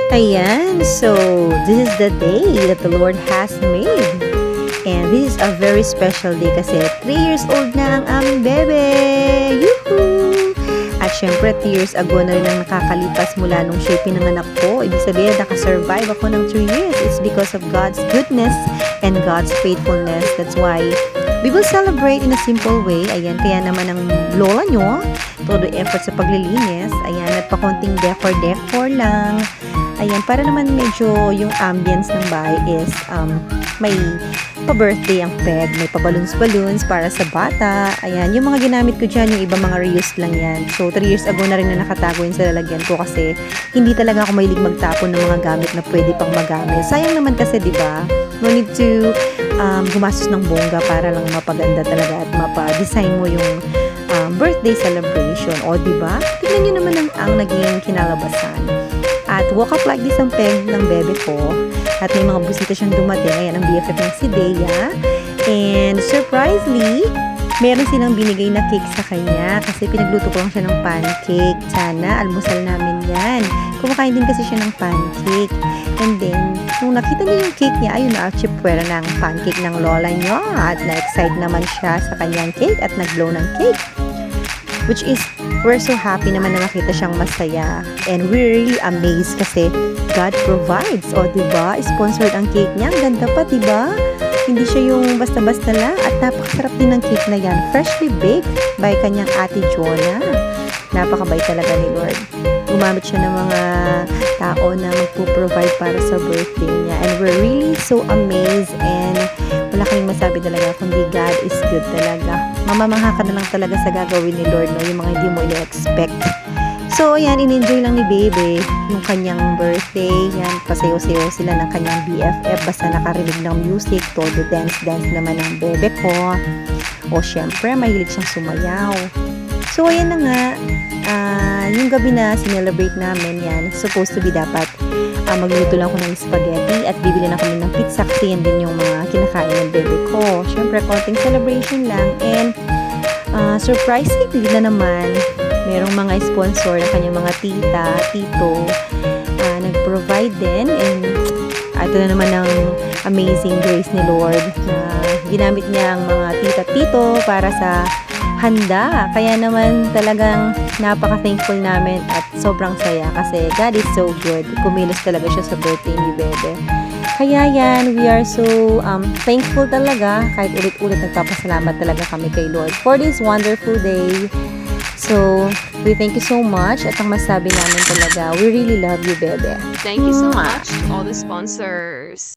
Ayan, so this is the day that the Lord has made. And this is a very special day kasi 3 years old na ang aming bebe! Yuhu! At syempre, 3 years ago na rin ang nakakalipas mula nung siya pinanganak ko. Ibig sabihin, nakasurvive ako ng 3 years. It's because of God's goodness and God's faithfulness. That's why we will celebrate in a simple way. Ayan, kaya naman ang lola nyo, todo effort sa paglilinis. Ayan, at pakonting decor lang. Ayan, para naman medyo yung ambience ng bahay is may pa-birthday ang peg, may pa-balloons para sa bata. Ayan, yung mga ginamit ko dyan, yung iba mga reuse lang yan. So, 3 years ago na rin na nakatago yun sa lalagyan ko kasi hindi talaga ako mahilig magtapon ng mga gamit na pwede pang magamit. Sayang naman kasi, di ba? No need to gumastos ng bongga para lang mapaganda talaga at mapa-design mo yung birthday celebration. O, di ba? Tingnan nyo naman ang naging kinalabasan. At walk up like this ang peg ng bebe ko. At may mga busita siyang dumating. Ayan ang BFF ng si Dea. And surprisingly, meron silang binigay na cake sa kanya. Kasi pinagluto ko lang siya ng pancake. Sana, almusal namin yan. Kumakain din kasi siya ng pancake. And then, nung nakita niya yung cake niya, ayun na, chipwera ng pancake ng lola niya. At na-excite naman siya sa kanyang cake at nag-blow ng cake. Which is, we're so happy naman na nakita siyang masaya. And we're really amazed kasi God provides. O, diba? Sponsored ang cake niya. Ang ganda pa, diba? Hindi siya yung basta-basta lang. At napakasarap din ng cake na yan. Freshly baked by kanyang ate Jonah. Napakabait talaga ni Lord. Gumamit siya ng mga tao na magpo-provide para sa birthday niya. And we're really so amazed and wala kaming masabi talaga kundi God is good talaga. Mamamangha ka na lang talaga sa gagawin ni Lord, no? Yung mga hindi mo ina-expect. So, ayan, in-enjoy lang ni Baby yung kanyang birthday. Yan, pasayo-sayo sila ng kanyang BFF. Basta nakarinig ng music, todo dance-dance naman ng bebe ko. O, syempre, mahilig siyang sumayaw. So, ayan na nga. Yung gabi na sinelebrate namin yan, supposed to be dapat magluto lang ako ng spaghetti at bibili na kami ng pizza kasi yan din yung mga kinakain ng bebe ko. Siyempre, konting celebration lang and surprisingly na naman, merong mga sponsor na kanyang mga tita, tito, nag-provide din and ito na naman ang amazing grace ni Lord na ginamit niya ang mga tita-tito para sa handa. Kaya naman talagang napaka-thankful namin at sobrang saya kasi God is so good. Kumilos talaga siya sa birthday ni Bebe. Kaya yan, we are so thankful talaga. Kahit ulit-ulit nagpapasalamat talaga kami kay Lord for this wonderful day. So, we thank you so much. At ang masabi namin talaga, we really love you, Bebe. Thank you so much to all the sponsors.